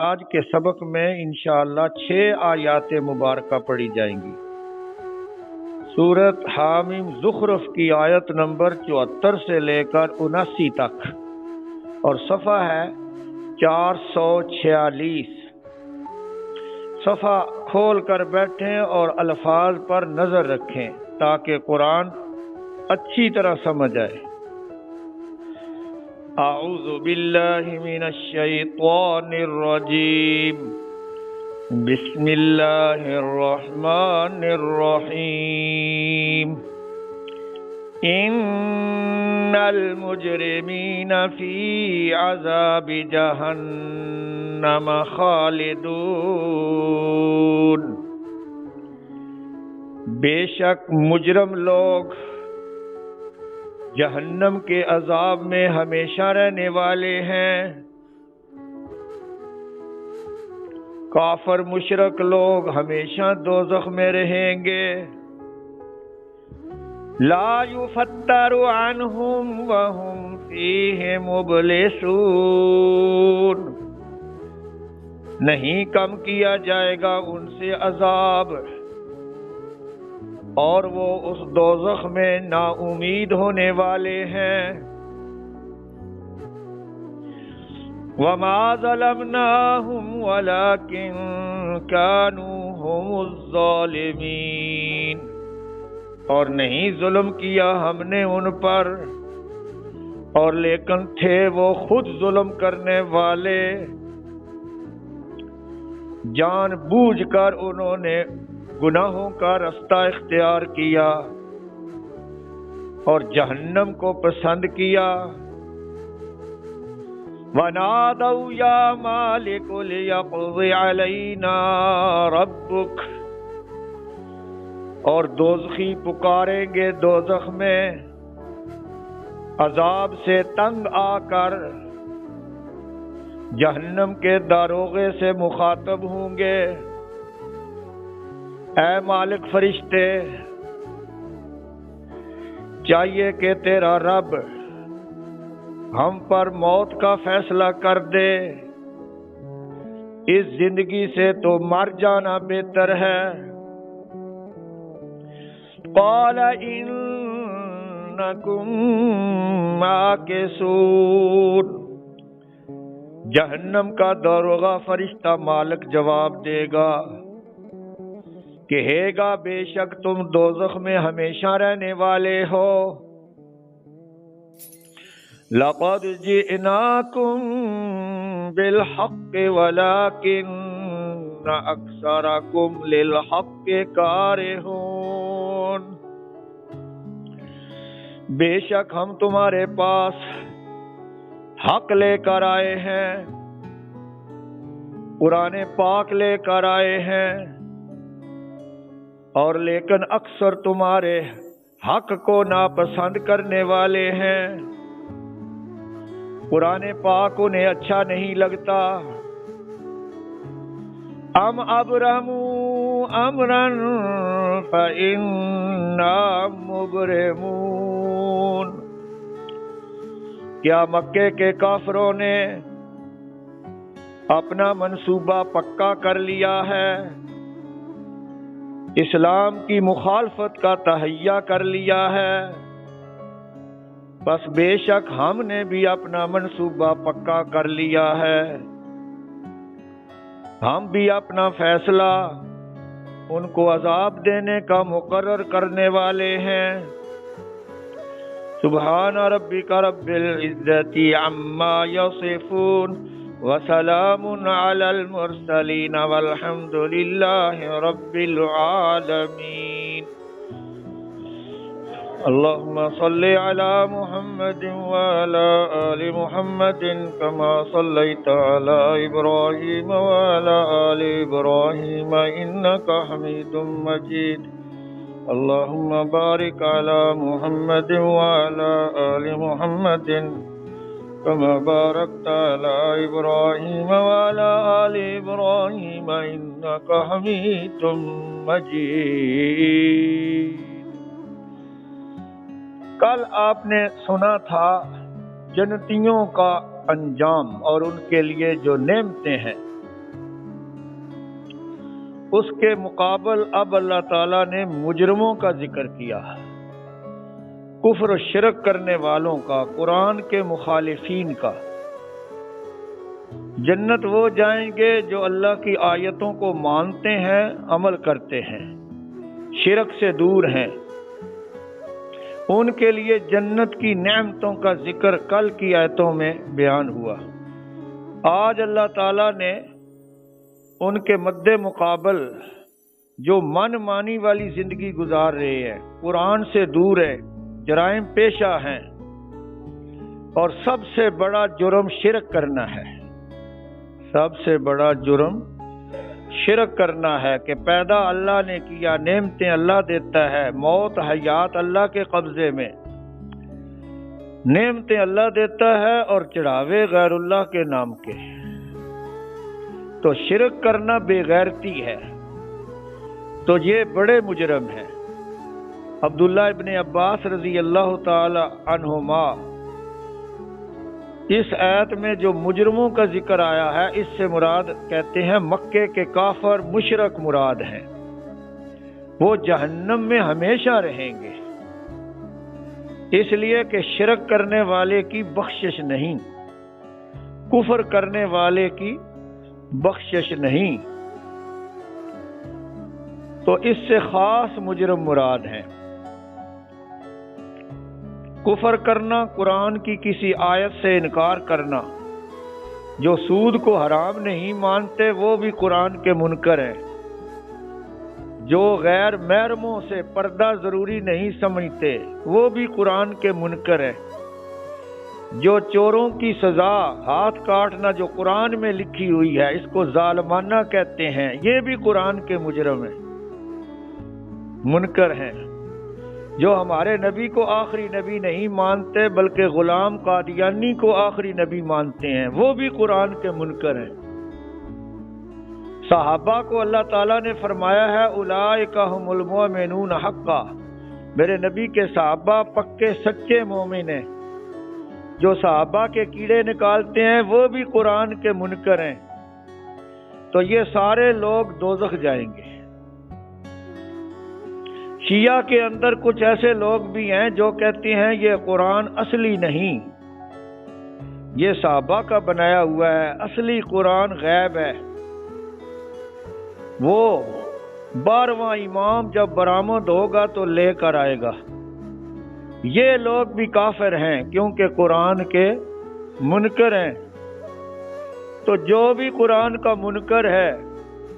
آج کے سبق میں انشاءاللہ 6 آیات مبارکہ پڑھی جائیں گی۔ سورۃ حامیم زخرف کی آیت نمبر 74 سے لے کر 79 تک اور صفحہ ہے 446۔ صفحہ کھول کر بیٹھیں اور الفاظ پر نظر رکھیں تاکہ قرآن اچھی طرح سمجھ آئے۔ اعوذ باللہ من الشیطان الرجیم، بسم اللہ الرحمن الرحیم۔ ان المجرمین فی عذاب جہنم خالدون، بے شک مجرم لوگ جہنم کے عذاب میں ہمیشہ رہنے والے ہیں۔ کافر مشرک لوگ ہمیشہ دوزخ میں رہیں گے۔ لا یفتر عنہم وہم فیہ مبلسون، نہیں کم کیا جائے گا ان سے عذاب اور وہ اس دوزخ میں نا امید ہونے والے ہیں۔ وَمَا ظَلَمْنَاهُمْ وَلَكِنْ كَانُوا هُمُ الظَّالِمِينَ، اور نہیں ظلم کیا ہم نے ان پر اور لیکن تھے وہ خود ظلم کرنے والے۔ جان بوجھ کر انہوں نے گناہوں کا رستہ اختیار کیا اور جہنم کو پسند کیا۔ وَنَادَوْا يَا مَالِكُ لِيَقْضِ عَلَيْنَا رَبُّكَ، اور دوزخی پکاریں گے دوزخ میں عذاب سے تنگ آ کر، جہنم کے داروغے سے مخاطب ہوں گے، اے مالک فرشتے، چاہیے کہ تیرا رب ہم پر موت کا فیصلہ کر دے، اس زندگی سے تو مر جانا بہتر ہے۔ قال انکم ماکثون، جہنم کا داروغہ فرشتہ مالک جواب دے گا، کہے گا بے شک تم دوزخ میں ہمیشہ رہنے والے ہو۔ لقد جئناکم بالحق ولکن اکثرکم للحق کارہون، بے شک ہم تمہارے پاس حق لے کر آئے ہیں، قرآن پاک لے کر آئے ہیں، اور لیکن اکثر تمہارے حق کو ناپسند کرنے والے ہیں، قرآن پاک انہیں اچھا نہیں لگتا۔ ام ابرموا امرا فإنا مبرمون، کیا مکے کے کافروں نے اپنا منصوبہ پکا کر لیا ہے، اسلام کی مخالفت کا تہیہ کر لیا ہے؟ بس بے شک ہم نے بھی اپنا منصوبہ پکا کر لیا ہے، ہم بھی اپنا فیصلہ ان کو عذاب دینے کا مقرر کرنے والے ہیں۔ سبحان ربک رب العزت عما یصفون وسلام علی المرسلین والحمد للہ رب العالمین۔ اللهم صل على محمد وعلى آل محمد كما صليت على إبراهيم وعلى آل إبراهيم إنك حميد مجيد۔ اللهم بارك على محمد وعلى آل محمد كما باركت على إبراهيم وعلى آل إبراهيم إنك حميد مجيد۔ کل آپ نے سنا تھا جنتیوں کا انجام اور ان کے لیے جو نعمتیں ہیں، اس کے مقابل اب اللہ تعالیٰ نے مجرموں کا ذکر کیا، کفر و شرک کرنے والوں کا، قرآن کے مخالفین کا۔ جنت وہ جائیں گے جو اللہ کی آیتوں کو مانتے ہیں، عمل کرتے ہیں، شرک سے دور ہیں۔ ان کے لیے جنت کی نعمتوں کا ذکر کل کی آیتوں میں بیان ہوا۔ آج اللہ تعالیٰ نے ان کے مد مقابل جو من مانی والی زندگی گزار رہے ہیں، قرآن سے دور ہے، جرائم پیشہ ہیں، اور سب سے بڑا جرم شرک کرنا ہے۔ سب سے بڑا جرم شرک کرنا ہے کہ پیدا اللہ نے کیا، نعمتیں اللہ دیتا ہے، موت حیات اللہ کے قبضے میں، نعمتیں اللہ دیتا ہے اور چڑھاوے غیر اللہ کے نام کے۔ تو شرک کرنا بے غیرتی ہے، تو یہ بڑے مجرم ہیں۔ عبداللہ ابن عباس رضی اللہ تعالی عنہما، اس آیت میں جو مجرموں کا ذکر آیا ہے، اس سے مراد کہتے ہیں مکے کے کافر مشرک مراد ہیں، وہ جہنم میں ہمیشہ رہیں گے، اس لیے کہ شرک کرنے والے کی بخشش نہیں، کفر کرنے والے کی بخشش نہیں، تو اس سے خاص مجرم مراد ہیں۔ کفر کرنا، قرآن کی کسی آیت سے انکار کرنا، جو سود کو حرام نہیں مانتے وہ بھی قرآن کے منکر ہیں، جو غیر محرموں سے پردہ ضروری نہیں سمجھتے وہ بھی قرآن کے منکر ہیں، جو چوروں کی سزا ہاتھ کاٹنا جو قرآن میں لکھی ہوئی ہے اس کو ظالمانہ کہتے ہیں، یہ بھی قرآن کے مجرم ہیں، منکر ہیں۔ جو ہمارے نبی کو آخری نبی نہیں مانتے بلکہ غلام قادیانی کو آخری نبی مانتے ہیں، وہ بھی قرآن کے منکر ہیں۔ صحابہ کو اللہ تعالیٰ نے فرمایا ہے اولئک ھم المؤمنون حقا، میرے نبی کے صحابہ پکے سچے مومن ہیں۔ جو صحابہ کے کیڑے نکالتے ہیں وہ بھی قرآن کے منکر ہیں، تو یہ سارے لوگ دوزخ جائیں گے۔ شیعہ کے اندر کچھ ایسے لوگ بھی ہیں جو کہتے ہیں یہ قرآن اصلی نہیں، یہ صحابہ کا بنایا ہوا ہے، اصلی قرآن غیب ہے، وہ 12واں امام جب برآمد ہوگا تو لے کر آئے گا۔ یہ لوگ بھی کافر ہیں کیونکہ قرآن کے منکر ہیں۔ تو جو بھی قرآن کا منکر ہے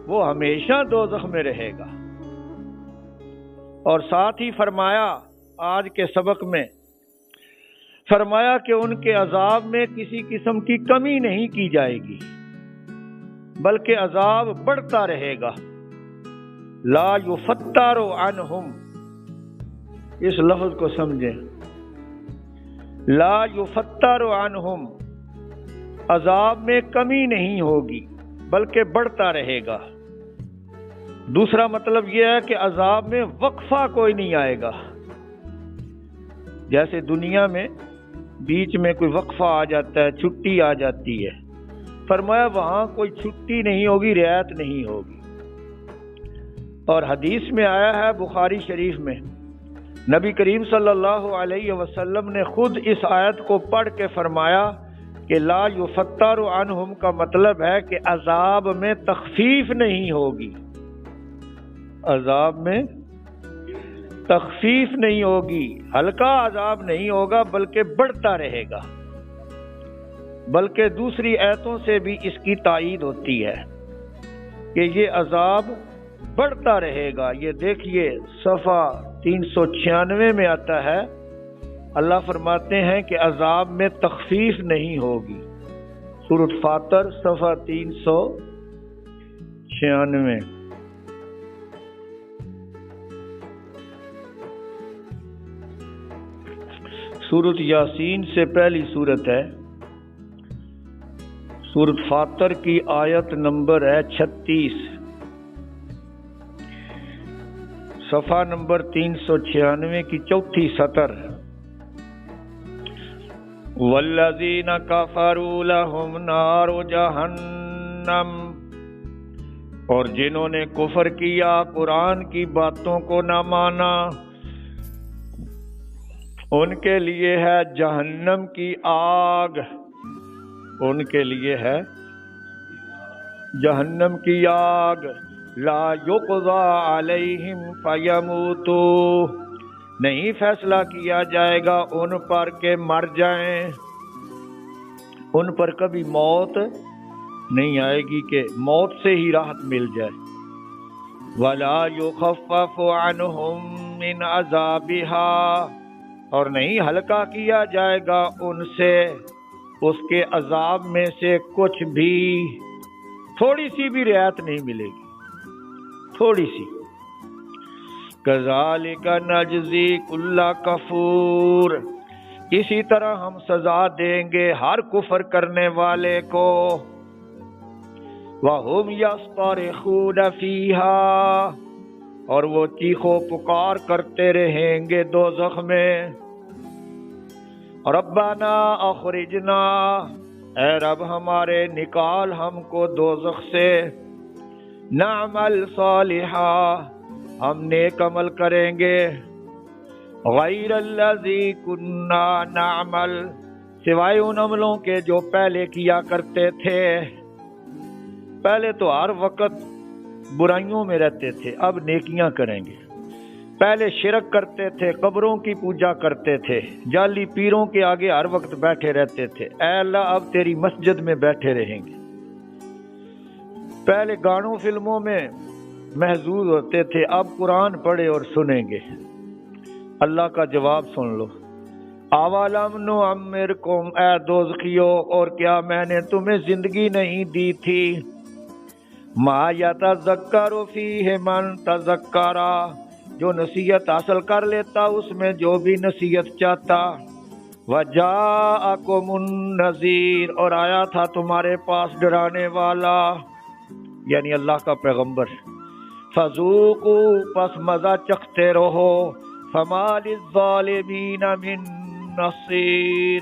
وہ ہمیشہ دوزخ میں رہے گا۔ اور ساتھ ہی فرمایا آج کے سبق میں، فرمایا کہ ان کے عذاب میں کسی قسم کی کمی نہیں کی جائے گی بلکہ عذاب بڑھتا رہے گا۔ لا یفتر عنہم، اس لفظ کو سمجھیں، لا یفتر عنہم، عذاب میں کمی نہیں ہوگی بلکہ بڑھتا رہے گا۔ دوسرا مطلب یہ ہے کہ عذاب میں وقفہ کوئی نہیں آئے گا، جیسے دنیا میں بیچ میں کوئی وقفہ آ جاتا ہے، چھٹی آ جاتی ہے، فرمایا وہاں کوئی چھٹی نہیں ہوگی، رعایت نہیں ہوگی۔ اور حدیث میں آیا ہے بخاری شریف میں، نبی کریم صلی اللہ علیہ وسلم نے خود اس آیت کو پڑھ کے فرمایا کہ لا یفتر عنہم کا مطلب ہے کہ عذاب میں تخفیف نہیں ہوگی، عذاب میں تخفیف نہیں ہوگی، ہلکا عذاب نہیں ہوگا بلکہ بڑھتا رہے گا۔ بلکہ دوسری آیتوں سے بھی اس کی تائید ہوتی ہے کہ یہ عذاب بڑھتا رہے گا۔ یہ دیکھیے صفحہ 396 میں آتا ہے، اللہ فرماتے ہیں کہ عذاب میں تخفیف نہیں ہوگی، سورۃ فاطر صفحہ 396۔ سورۃ یاسین سے پہلی سورت ہے، سورۃ فاطر کی آیت نمبر ہے 36، صفحہ نمبر 396 کی چوتھی سطر۔ وَالَّذِينَ كَفَرُوا لَهُمْ نَارُ جَهَنَّمَ اور جنہوں نے کفر کیا، قرآن کی باتوں کو نہ مانا، ان کے لیے ہے جہنم کی آگ، ان کے لیے ہے جہنم کی آگ، لا یقضی علیہم فیموتوا، نہیں فیصلہ کیا جائے گا ان پر کہ مر جائیں، ان پر کبھی موت نہیں آئے گی کہ موت سے ہی راحت مل جائے۔ ولا یخفف عنہم من عذابها، اور نہیں ہلکا کیا جائے گا ان سے اس کے عذاب میں سے کچھ بھی، تھوڑی سی بھی رعایت نہیں ملے گی، تھوڑی سی۔ کذالک نجزی کل کفور، اسی طرح ہم سزا دیں گے ہر کفر کرنے والے کو۔ وَهُمْ يَصْطَرِخُونَ فِيهَا، اور وہ چیخو پکار کرتے رہیں گے دوزخ میں، ربنا اخرجنا، اے رب ہمارے نکال ہم کو دوزخ سے، نعمل صالحا، ہم نیک عمل کریں گے، غیر الذی کننا نعمل، سوائے ان عملوں کے جو پہلے کیا کرتے تھے۔ پہلے تو ہر وقت برائیوں میں رہتے تھے، اب نیکیاں کریں گے۔ پہلے شرک کرتے تھے، قبروں کی پوجا کرتے تھے، جعلی پیروں کے آگے ہر وقت بیٹھے رہتے تھے، اے اللہ اب تیری مسجد میں بیٹھے رہیں گے۔ پہلے گانوں فلموں میں محظوظ ہوتے تھے، اب قرآن پڑھے اور سنیں گے۔ اللہ کا جواب سن لو، اولم نعمرکم، اے دوزخیو، اور کیا میں نے تمہیں زندگی نہیں دی تھی، ما یتذکر فیہ من تذکر، جو نصیحت حاصل کر لیتا اس میں جو بھی نصیحت چاہتا، وجاءکم النذیر، اور آیا تھا تمہارے پاس ڈرانے والا، یعنی اللہ کا پیغمبر، فذوقوا، پس مزہ چکھتے رہو، فما للظالمین من نصیر،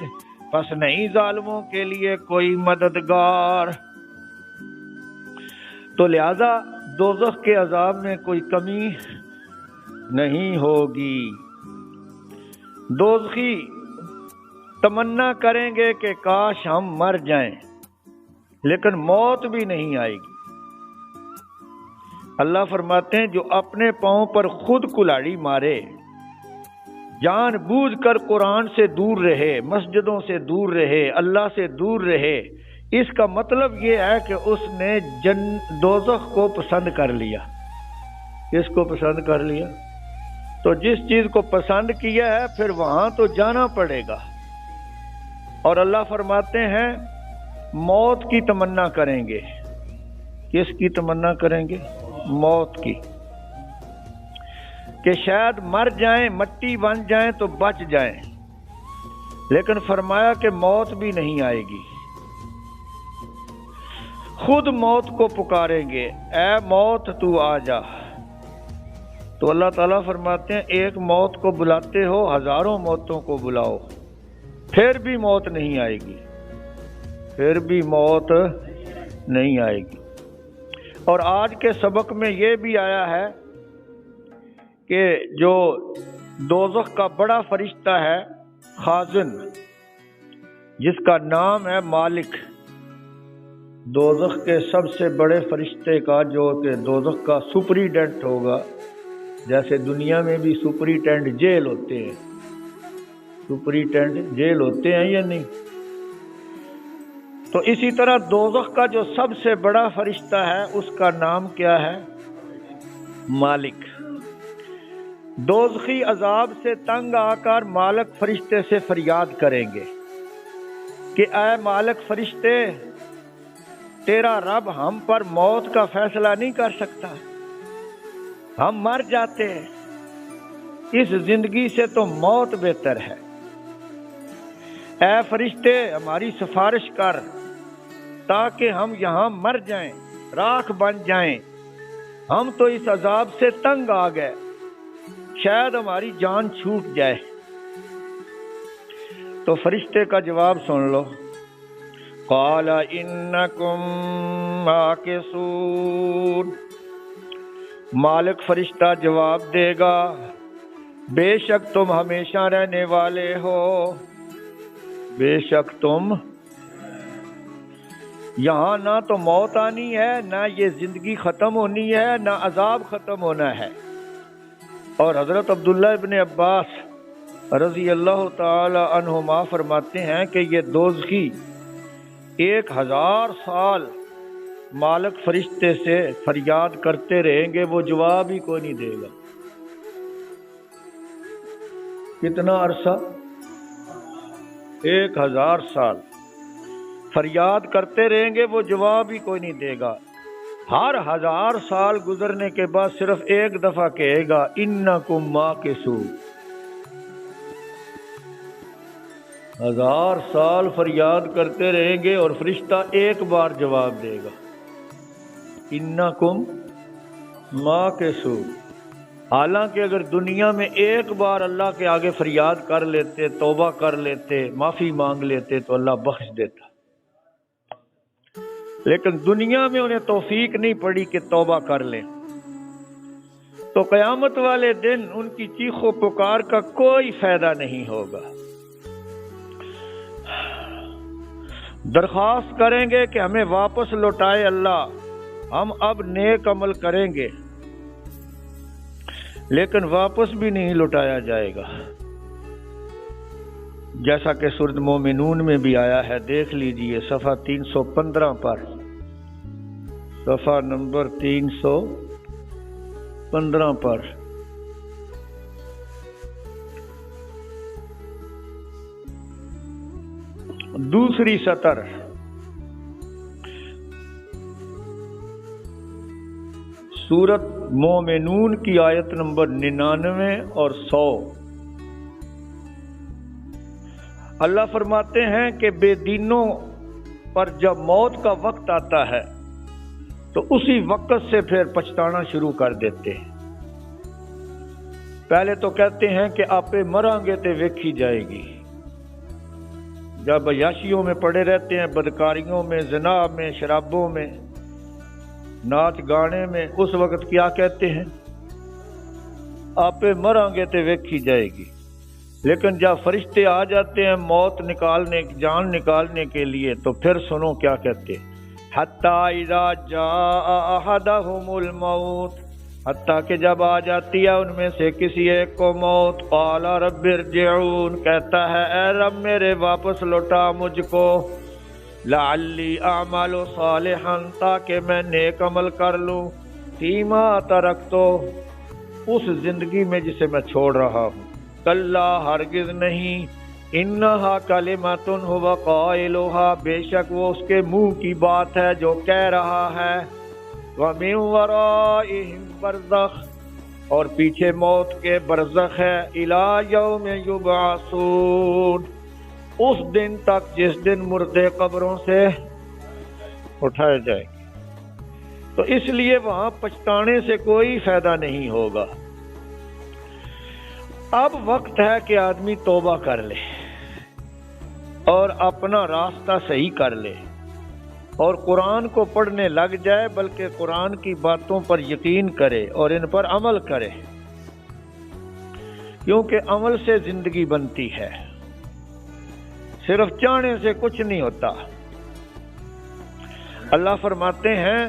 پس نہیں ظالموں کے لیے کوئی مددگار۔ تو لہذا دوزخ کے عذاب میں کوئی کمی نہیں ہوگی۔ دوزخی تمنا کریں گے کہ کاش ہم مر جائیں، لیکن موت بھی نہیں آئے گی۔ اللہ فرماتے ہیں جو اپنے پاؤں پر خود کلاڑی مارے، جان بوجھ کر قرآن سے دور رہے، مسجدوں سے دور رہے، اللہ سے دور رہے، اس کا مطلب یہ ہے کہ اس نے دوزخ کو پسند کر لیا۔ کس کو پسند کر لیا؟ تو جس چیز کو پسند کیا ہے پھر وہاں تو جانا پڑے گا۔ اور اللہ فرماتے ہیں موت کی تمنا کریں گے۔ کس کی تمنا کریں گے؟ موت کی، کہ شاید مر جائیں، مٹی بن جائیں تو بچ جائیں، لیکن فرمایا کہ موت بھی نہیں آئے گی۔ خود موت کو پکاریں گے، اے موت تو آ جا۔ تو اللہ تعالیٰ فرماتے ہیں ایک موت کو بلاتے ہو، ہزاروں موتوں کو بلاؤ، پھر بھی موت نہیں آئے گی، پھر بھی موت نہیں آئے گی۔ اور آج کے سبق میں یہ بھی آیا ہے کہ جو دوزخ کا بڑا فرشتہ ہے خازن، جس کا نام ہے مالک، دوزخ کے سب سے بڑے فرشتے کا، جو کہ دوزخ کا سپریٹینڈنٹ ہوگا، جیسے دنیا میں بھی سپریٹینڈنٹ جیل ہوتے ہیں، سپریٹینڈنٹ جیل ہوتے ہیں یا نہیں؟ تو اسی طرح دوزخ کا جو سب سے بڑا فرشتہ ہے اس کا نام کیا ہے؟ مالک۔ دوزخی عذاب سے تنگ آ کر مالک فرشتے سے فریاد کریں گے کہ اے مالک فرشتے، تیرا رب ہم پر موت کا فیصلہ نہیں کر سکتا، ہم مر جاتے ہیں، اس زندگی سے تو موت بہتر ہے۔ اے فرشتے ہماری سفارش کر تاکہ ہم یہاں مر جائیں، راکھ بن جائیں، ہم تو اس عذاب سے تنگ آ گئے، شاید ہماری جان چھوٹ جائے۔ تو فرشتے کا جواب سن لو، قال انکم ماکثون، مالک فرشتہ جواب دے گا بے شک تم ہمیشہ رہنے والے ہو، بے شک تم، یہاں نہ تو موت آنی ہے، نہ یہ زندگی ختم ہونی ہے، نہ عذاب ختم ہونا ہے۔ اور حضرت عبداللہ ابن عباس رضی اللہ تعالی عنہما فرماتے ہیں کہ یہ دوزخی 1000 سال مالک فرشتے سے فریاد کرتے رہیں گے، وہ جواب ہی کوئی نہیں دے گا۔ کتنا عرصہ؟ 1000 سال فریاد کرتے رہیں گے، وہ جواب ہی کوئی نہیں دے گا۔ ہر 1000 سال گزرنے کے بعد صرف ایک دفعہ کہے گا انکم ماکثون۔ 1000 سال فریاد کرتے رہیں گے اور فرشتہ ایک بار جواب دے گا انکم ماکثون۔ حالانکہ اگر دنیا میں ایک بار اللہ کے آگے فریاد کر لیتے، توبہ کر لیتے، معافی مانگ لیتے تو اللہ بخش دیتا، لیکن دنیا میں انہیں توفیق نہیں پڑی کہ توبہ کر لیں، تو قیامت والے دن ان کی چیخ و پکار کا کوئی فائدہ نہیں ہوگا۔ درخواست کریں گے کہ ہمیں واپس لوٹائے اللہ، ہم اب نیک عمل کریں گے، لیکن واپس بھی نہیں لوٹایا جائے گا، جیسا کہ سورۃ مومنون میں بھی آیا ہے۔ دیکھ لیجئے صفحہ 315 پر، صفحہ نمبر 315 پر۔ دوسری سطر، سورۃ مومنون کی آیت نمبر 99 اور 100۔ اللہ فرماتے ہیں کہ بے دینوں پر جب موت کا وقت آتا ہے تو اسی وقت سے پھر پچھتانا شروع کر دیتے ہیں۔ پہلے تو کہتے ہیں کہ آپے مراں گے تے ویکھی جائے گی، جب عیاشیوں میں پڑے رہتے ہیں، بدکاریوں میں، زنا میں، شرابوں میں، ناچ گانے میں، اس وقت کیا کہتے ہیں؟ آپے مراں گے تے ویکھی جائے گی۔ لیکن جب فرشتے آ جاتے ہیں موت نکالنے، جان نکالنے کے لیے، تو پھر سنو کیا کہتے ہیں، حتی اذا جاء احدهم الموت، حتیٰ کہ جب آ جاتی ہے ان میں سے کسی ایک کو موت، قال رب ارجعون، کہتا ہے اے رب میرے واپس لوٹا مجھ کو، لعلی اعمل صالحا، تاکہ میں نیک عمل کر لوں، فیما ترکتو، اس زندگی میں جسے میں چھوڑ رہا ہوں، کلا ہرگز نہیں، انہا کلمۃ هو قائلها، بے شک وہ اس کے منہ کی بات ہے جو کہہ رہا ہے، ومن ورائہم برزخ، اور پیچھے موت کے برزخ ہے، الی یوم یبعثون، اس دن تک جس دن مردے قبروں سے اٹھائے جائیں گے۔ تو اس لیے وہاں پچھتانے سے کوئی فائدہ نہیں ہوگا۔ اب وقت ہے کہ آدمی توبہ کر لے اور اپنا راستہ صحیح کر لے اور قرآن کو پڑھنے لگ جائے، بلکہ قرآن کی باتوں پر یقین کرے اور ان پر عمل کرے، کیونکہ عمل سے زندگی بنتی ہے، صرف چاہنے سے کچھ نہیں ہوتا۔ اللہ فرماتے ہیں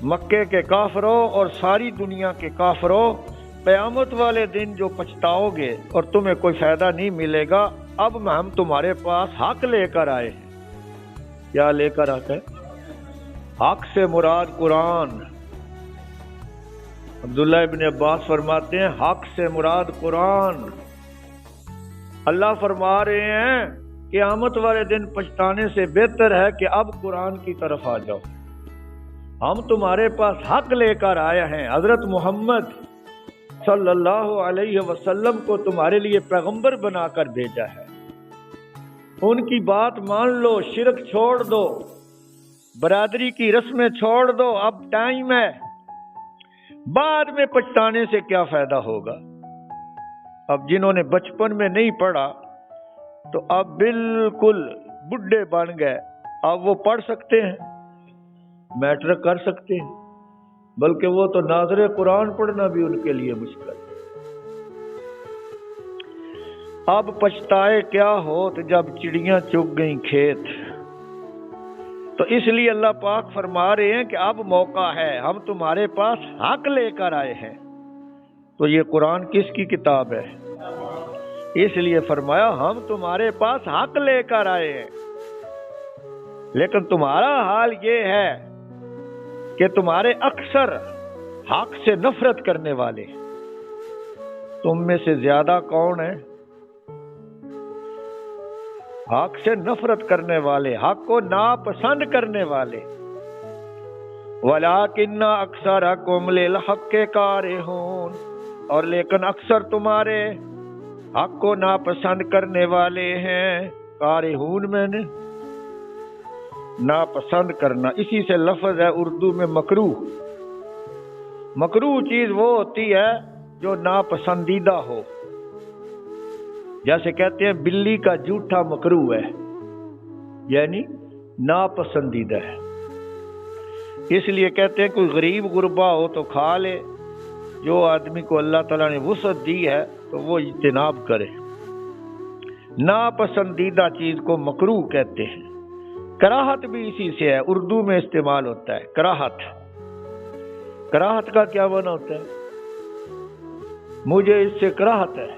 مکے کے کافروں اور ساری دنیا کے کافروں، قیامت والے دن جو پچھتاؤ گے اور تمہیں کوئی فائدہ نہیں ملے گا، اب ہم تمہارے پاس حق لے کر آئے ہیں۔ کیا لے کر آتے؟ حق سے مراد قرآن۔ عبداللہ ابن عباس فرماتے ہیں حق سے مراد قرآن۔ اللہ فرما رہے ہیں قیامت والے دن پچھتانے سے بہتر ہے کہ اب قرآن کی طرف آ جاؤ، ہم تمہارے پاس حق لے کر آئے ہیں، حضرت محمد صلی اللہ علیہ وسلم کو تمہارے لیے پیغمبر بنا کر بھیجا ہے، ان کی بات مان لو، شرک چھوڑ دو، برادری کی رسمیں چھوڑ دو، اب ٹائم ہے، بعد میں پچھتانے سے کیا فائدہ ہوگا۔ اب جنہوں نے بچپن میں نہیں پڑھا تو اب بالکل بڈھے بن گئے، اب وہ پڑھ سکتے ہیں، میٹرک کر سکتے ہیں، بلکہ وہ تو ناظر قرآن پڑھنا بھی ان کے لیے مشکل ہے۔ اب پچھتائے کیا ہوت جب چڑیاں چگ گئیں کھیت۔ تو اس لیے اللہ پاک فرما رہے ہیں کہ اب موقع ہے، ہم تمہارے پاس حق لے کر آئے ہیں۔ تو یہ قرآن کس کی کتاب ہے؟ اس لیے فرمایا ہم تمہارے پاس حق لے کر آئے ہیں، لیکن تمہارا حال یہ ہے کہ تمہارے اکثر حق سے نفرت کرنے والے۔ تم میں سے زیادہ کون ہے حق سے نفرت کرنے والے، حق کو ناپسند کرنے والے؟ وَلَٰكِنَّ أَكْثَرَكُمْ لِلْحَقِّ كَارِهُونَ، اور لیکن اکثر تمہارے حق کو ناپسند کرنے والے ہیں۔ کارہون میں نے ناپسند کرنا، اسی سے لفظ ہے اردو میں مکروہ۔ مکروہ چیز وہ ہوتی ہے جو ناپسندیدہ ہو، جیسے کہتے ہیں بلی کا جوٹھا مکروہ ہے، یعنی ناپسندیدہ ہے۔ اس لیے کہتے ہیں کوئی غریب غربا ہو تو کھا لے، جو آدمی کو اللہ تعالیٰ نے وسعت دی ہے تو وہ اجتناب کرے۔ ناپسندیدہ چیز کو مکروہ کہتے ہیں۔ کراہت بھی اسی سے ہے، اردو میں استعمال ہوتا ہے کراہت۔ کراہت کا کیا معنی ہوتا ہے؟ مجھے اس سے کراہت ہے،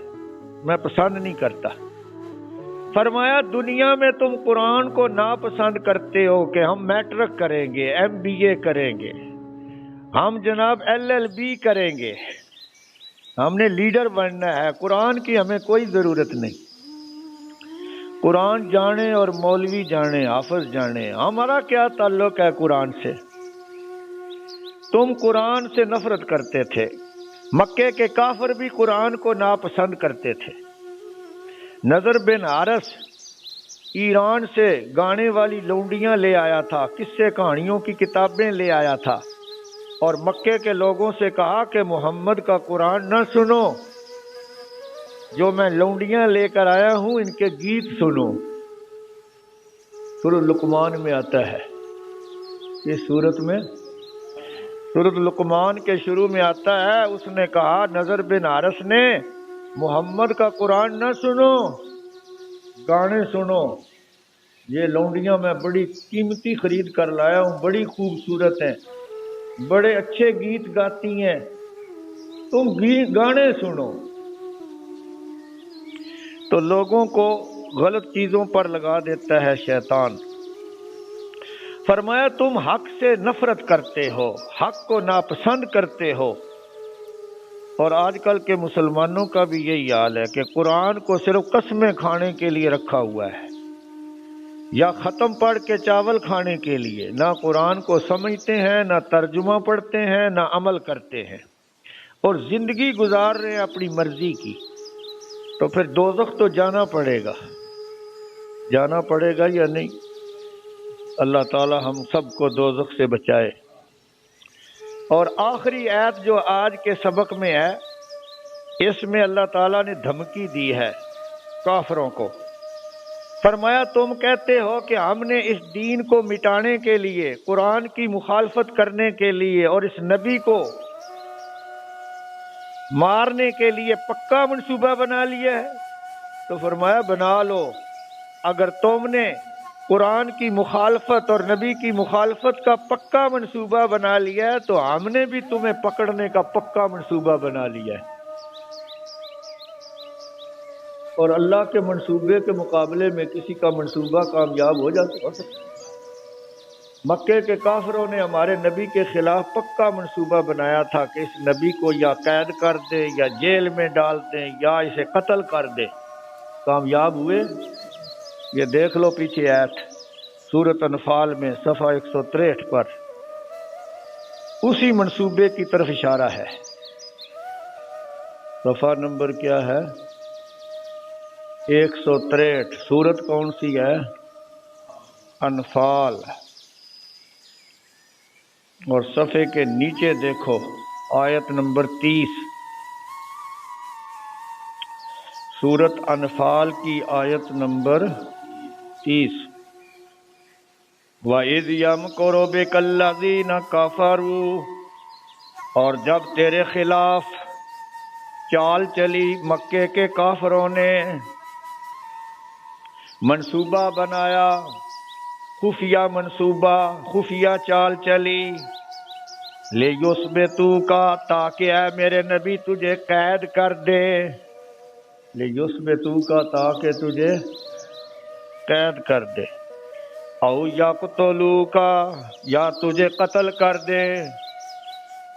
میں پسند نہیں کرتا۔ فرمایا دنیا میں تم قرآن کو ناپسند کرتے ہو کہ ہم میٹرک کریں گے، MBA کریں گے، ہم جناب LLB کریں گے، ہم نے لیڈر بننا ہے، قرآن کی ہمیں کوئی ضرورت نہیں۔ قرآن جانے اور مولوی جانے، حافظ جانے، ہمارا کیا تعلق ہے قرآن سے؟ تم قرآن سے نفرت کرتے تھے۔ مکے کے کافر بھی قرآن کو ناپسند کرتے تھے۔ نضر بن حارث ایران سے گانے والی لونڈیاں لے آیا تھا، قصے کہانیوں کی کتابیں لے آیا تھا، اور مکے کے لوگوں سے کہا کہ محمد کا قرآن نہ سنو، جو میں لونڈیاں لے کر آیا ہوں ان کے گیت سنو۔ سورۃ لقمان میں آتا ہے، اس سورت میں سورۃ لقمان کے شروع میں آتا ہے، اس نے کہا نضر بن حارث نے محمد کا قرآن نہ سنو، گانے سنو، یہ لونڈیاں میں بڑی قیمتی خرید کر لایا ہوں، بڑی خوبصورت ہیں، بڑے اچھے گیت گاتی ہیں، تم گانے سنو۔ تو لوگوں کو غلط چیزوں پر لگا دیتا ہے شیطان۔ فرمایا تم حق سے نفرت کرتے ہو، حق کو ناپسند کرتے ہو۔ اور آج کل کے مسلمانوں کا بھی یہی حال ہے کہ قرآن کو صرف قسمیں کھانے کے لیے رکھا ہوا ہے، یا ختم پڑھ کے چاول کھانے کے لیے۔ نہ قرآن کو سمجھتے ہیں، نہ ترجمہ پڑھتے ہیں، نہ عمل کرتے ہیں، اور زندگی گزار رہے ہیں اپنی مرضی کی۔ تو پھر دوزخ تو جانا پڑے گا یا نہیں؟ اللہ تعالی ہم سب کو دوزخ سے بچائے۔ اور آخری آیت جو آج کے سبق میں ہے، اس میں اللہ تعالیٰ نے دھمکی دی ہے کافروں کو۔ فرمایا تم کہتے ہو کہ ہم نے اس دین کو مٹانے کے لیے، قرآن کی مخالفت کرنے کے لیے اور اس نبی کو مارنے کے لیے پکا منصوبہ بنا لیا ہے۔ تو فرمایا بنا لو، اگر تم نے قرآن کی مخالفت اور نبی کی مخالفت کا پکا منصوبہ بنا لیا ہے تو ہم نے بھی تمہیں پکڑنے کا پکا منصوبہ بنا لیا ہے۔ اور اللہ کے منصوبے کے مقابلے میں کسی کا منصوبہ کامیاب ہو سکتا ہے؟ مکے کے کافروں نے ہمارے نبی کے خلاف پکا منصوبہ بنایا تھا کہ اس نبی کو یا قید کر دیں، یا جیل میں ڈال دیں، یا اسے قتل کر دیں۔ کامیاب ہوئے؟ یہ دیکھ لو پیچھے آیت سورۃ انفال میں صفحہ 163 پر اسی منصوبے کی طرف اشارہ ہے۔ صفحہ نمبر کیا ہے؟ 163۔ سورت کون سی ہے؟ انفال۔ اور صفحے کے نیچے دیکھو آیت نمبر 30، سورت انفال کی آیت نمبر 30۔ وَإِذْ يَمْكُرُ بِكَ الَّذِينَ كَفَرُوا، اور جب تیرے خلاف چال چلی مکے کے کافروں نے، منصوبہ بنایا، خفیہ منصوبہ، خفیہ چال چلی، لِيُثْبِتُوكَ، تاکہ اے میرے نبی تجھے قید کر دے، لِيُثْبِتُوكَ، تاکہ تجھے قید کر دے، او یقتلوک، یا تجھے قتل کر دے،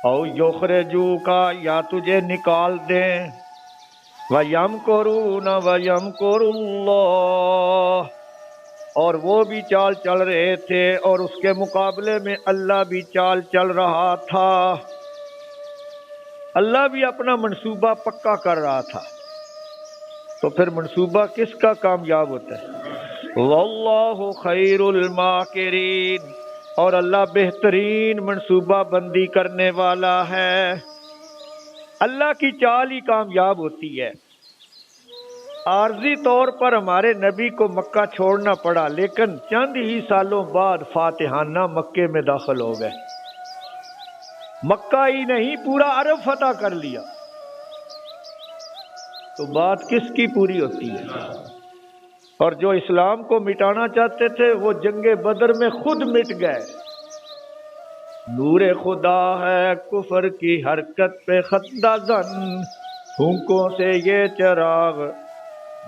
او یخرجوک، یا تجھے نکال دیں، وَيَمْكُرُونَ وَيَمْكُرُ اللَّهُ، اور وہ بھی چال چل رہے تھے اور اس کے مقابلے میں اللہ بھی چال چل رہا تھا، اللہ بھی اپنا منصوبہ پکا کر رہا تھا۔ تو پھر منصوبہ کس کا کامیاب ہوتا ہے؟ واللہ خیر الماکرین، اور اللہ بہترین منصوبہ بندی کرنے والا ہے، اللہ کی چال ہی کامیاب ہوتی ہے۔ عارضی طور پر ہمارے نبی کو مکہ چھوڑنا پڑا، لیکن چند ہی سالوں بعد فاتحانہ مکے میں داخل ہو گئے، مکہ ہی نہیں پورا عرب فتح کر لیا، تو بات کس کی پوری ہوتی ہے؟ اور جو اسلام کو مٹانا چاہتے تھے وہ جنگ بدر میں خود مٹ گئے۔ نور خدا ہے کفر کی حرکت پہ خطہ زن، پھونکوں سے یہ چراغ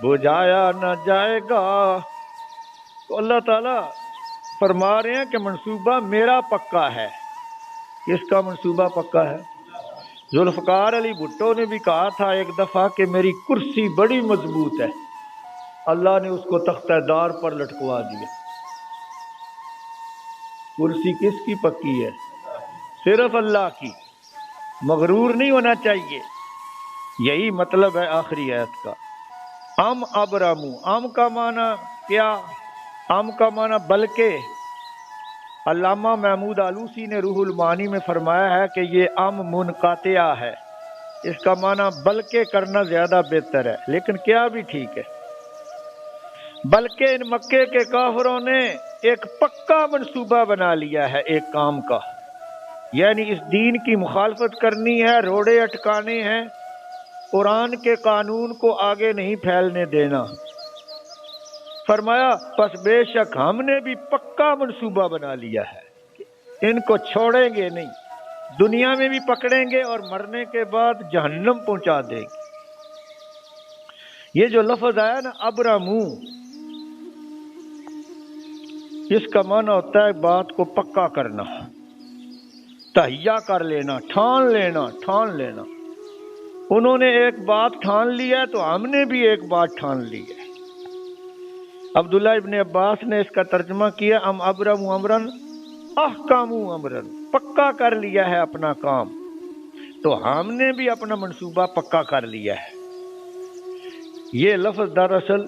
بجھایا نہ جائے گا۔ تو اللہ تعالیٰ فرما رہے ہیں کہ منصوبہ میرا پکا ہے۔ کس کا منصوبہ پکا ہے؟ ذوالفقار علی بھٹو نے بھی کہا تھا ایک دفعہ کہ میری کرسی بڑی مضبوط ہے، اللہ نے اس کو تختہ دار پر لٹکوا دیا۔ کرسی کس کی پکی ہے؟ صرف اللہ کی، مغرور نہیں ہونا چاہیے۔ یہی مطلب ہے آخری آیت کا۔ ام ابرمو، ام کا معنی کیا؟ ام کا معنی بلکہ۔ علامہ محمود آلوسی نے روح المعانی میں فرمایا ہے کہ یہ ام منقطعہ ہے، اس کا معنی بلکہ کرنا زیادہ بہتر ہے، لیکن کیا بھی ٹھیک ہے۔ بلکہ ان مکے کے کافروں نے ایک پکا منصوبہ بنا لیا ہے ایک کام کا، یعنی اس دین کی مخالفت کرنی ہے، روڑے اٹکانے ہیں، قرآن کے قانون کو آگے نہیں پھیلنے دینا۔ فرمایا پس بے شک ہم نے بھی پکا منصوبہ بنا لیا ہے، ان کو چھوڑیں گے نہیں، دنیا میں بھی پکڑیں گے اور مرنے کے بعد جہنم پہنچا دیں گے۔ یہ جو لفظ آیا نا ابرمو، اس کا معنی ہوتا ہے بات کو پکا کرنا، تہیہ کر لینا، ٹھان لینا، ٹھان لینا۔ انہوں نے ایک بات ٹھان لی ہے تو ہم نے بھی ایک بات ٹھان لی ہے۔ عبداللہ ابن عباس نے اس کا ترجمہ کیا ام ابرم امرن احکام امرن، پکا کر لیا ہے اپنا کام، تو ہم نے بھی اپنا منصوبہ پکا کر لیا ہے۔ یہ لفظ دراصل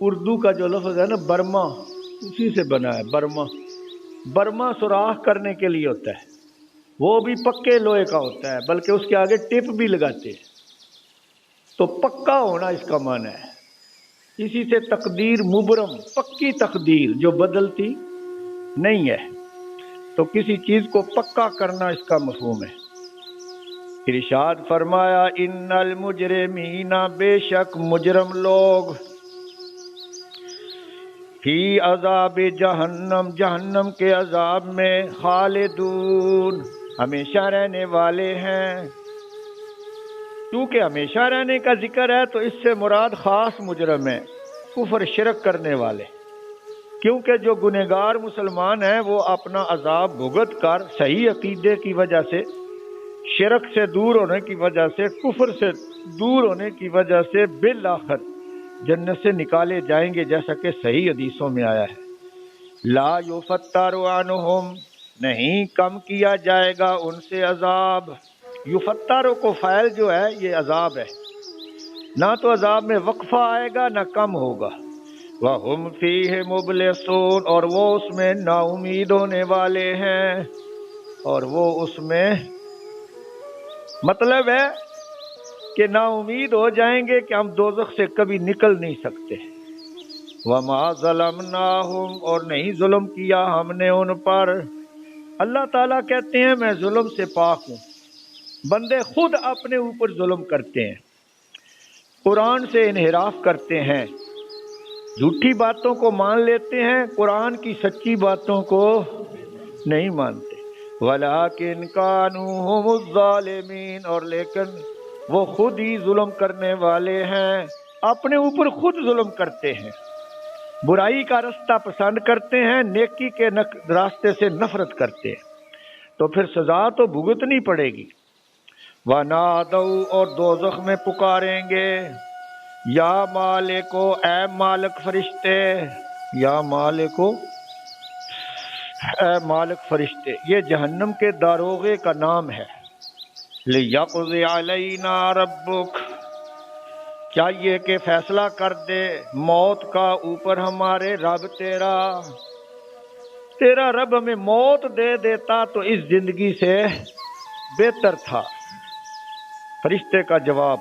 اردو کا جو لفظ ہے نا برما، اسی سے بنا ہے۔ برما، برما سوراخ کرنے کے لیے ہوتا ہے، وہ بھی پکے لوہے کا ہوتا ہے، بلکہ اس کے آگے ٹپ بھی لگاتے ہیں، تو پکا ہونا اس کا معنی ہے۔ اسی سے تقدیر مبرم، پکی تقدیر جو بدلتی نہیں ہے، تو کسی چیز کو پکا کرنا اس کا مفہوم ہے۔ ارشاد فرمایا ان المجرمین، بے شک مجرم لوگ، فی عذاب جہنم، جہنم کے عذاب میں، خالدون، ہمیشہ رہنے والے ہیں۔ کیونکہ ہمیشہ رہنے کا ذکر ہے تو اس سے مراد خاص مجرم ہے، کفر شرک کرنے والے، کیونکہ جو گنہگار مسلمان ہیں وہ اپنا عذاب بھگت کر صحیح عقیدے کی وجہ سے، شرک سے دور ہونے کی وجہ سے، کفر سے دور ہونے کی وجہ سے بالآخر جنت سے نکالے جائیں گے، جیسا کہ صحیح حدیثوں میں آیا ہے۔ لا یفتر عنہم، نہیں کم کیا جائے گا ان سے عذاب۔ یفتر کو فاعل جو ہے یہ عذاب ہے، نہ تو عذاب میں وقفہ آئے گا نہ کم ہوگا۔ وَهُمْ فِيهِ مُبْلِسُونَ، اور وہ اس میں نا امید ہونے والے ہیں، اور وہ اس میں مطلب ہے کہ نا امید ہو جائیں گے کہ ہم دوزخ سے کبھی نکل نہیں سکتے۔ وما ظلمناہم، اور نہیں ظلم کیا ہم نے ان پر۔ اللہ تعالیٰ کہتے ہیں میں ظلم سے پاک ہوں، بندے خود اپنے اوپر ظلم کرتے ہیں، قرآن سے انحراف کرتے ہیں، جھوٹی باتوں کو مان لیتے ہیں، قرآن کی سچی باتوں کو نہیں مانتے۔ وَلَٰكِنْ كَانُوا هُمُ الظَّالِمِينَ، اور لیکن وہ خود ہی ظلم کرنے والے ہیں، اپنے اوپر خود ظلم کرتے ہیں، برائی کا راستہ پسند کرتے ہیں، نیکی کے راستے سے نفرت کرتے ہیں، تو پھر سزا تو بھگتنی پڑے گی۔ وَنَادَوْا، اور دوزخ میں پکاریں گے، یا مالکو، اے مالک فرشتے، یا مالکو، اے مالک فرشتے، یہ جہنم کے داروغے کا نام ہے۔ لِيَقْضِيَ عَلَيْنَا رَبُّكَ، چاہیے کہ فیصلہ کر دے موت کا اوپر ہمارے رب تیرا رب ہمیں موت دے دیتا تو اس زندگی سے بہتر تھا۔ فرشتے کا جواب،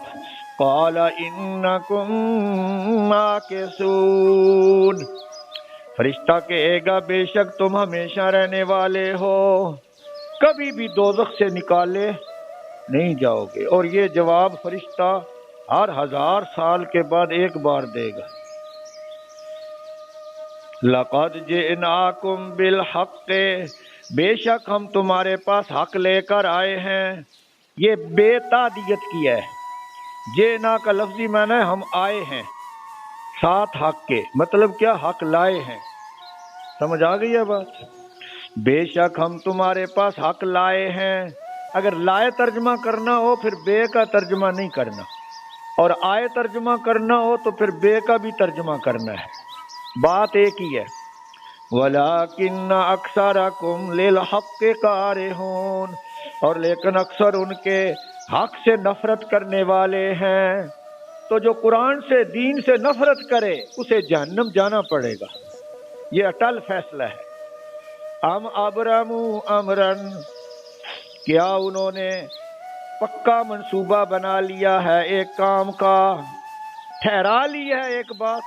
قَالَ إِنَّكُمْ مَاكِثُونَ، فرشتہ کہے گا بے شک تم ہمیشہ رہنے والے ہو، کبھی بھی دوزخ سے نکالے نہیں جاؤ گے۔ اور یہ جواب فرشتہ ہر 1000 سال کے بعد ایک بار دے گا۔ لَقَدْ جِئْنَاكُمْ بِالْحَقِّ، بے شک ہم تمہارے پاس حق لے کر آئے ہیں۔ یہ بے تعدیت کی ہے، جینا کا لفظی معنی ہے ہم آئے ہیں ساتھ حق کے، مطلب کیا، حق لائے ہیں۔ سمجھ آ گئی ہے بات؟ بے شک ہم تمہارے پاس حق لائے ہیں، اگر لائے ترجمہ کرنا ہو پھر بے کا ترجمہ نہیں کرنا، اور آئے ترجمہ کرنا ہو تو پھر بے کا بھی ترجمہ کرنا ہے، بات ایک ہی ہے۔ وَلَٰكِنَّ أَكْثَرَكُمْ لِلْحَقِّ كَارِهُونَ، اور لیکن اکثر ان کے حق سے نفرت کرنے والے ہیں، تو جو قرآن سے، دین سے نفرت کرے اسے جہنم جانا پڑے گا، یہ اٹل فیصلہ ہے۔ ام ابرموا امرن، کیا انہوں نے پکا منصوبہ بنا لیا ہے ایک کام کا، ٹھہرا لی ہے ایک بات،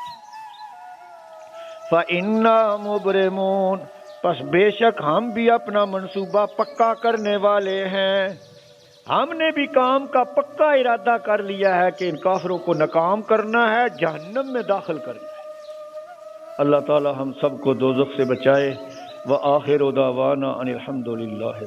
فَإِنَّا مُبْرِمُونَ، پس بے شک ہم بھی اپنا منصوبہ پکا کرنے والے ہیں، ہم نے بھی کام کا پکا ارادہ کر لیا ہے کہ ان کافروں کو ناکام کرنا ہے، جہنم میں داخل کرنا ہے۔ اللہ تعالی ہم سب کو دوزخ سے بچائے۔ وآخر دعوانا ان الحمد للہ۔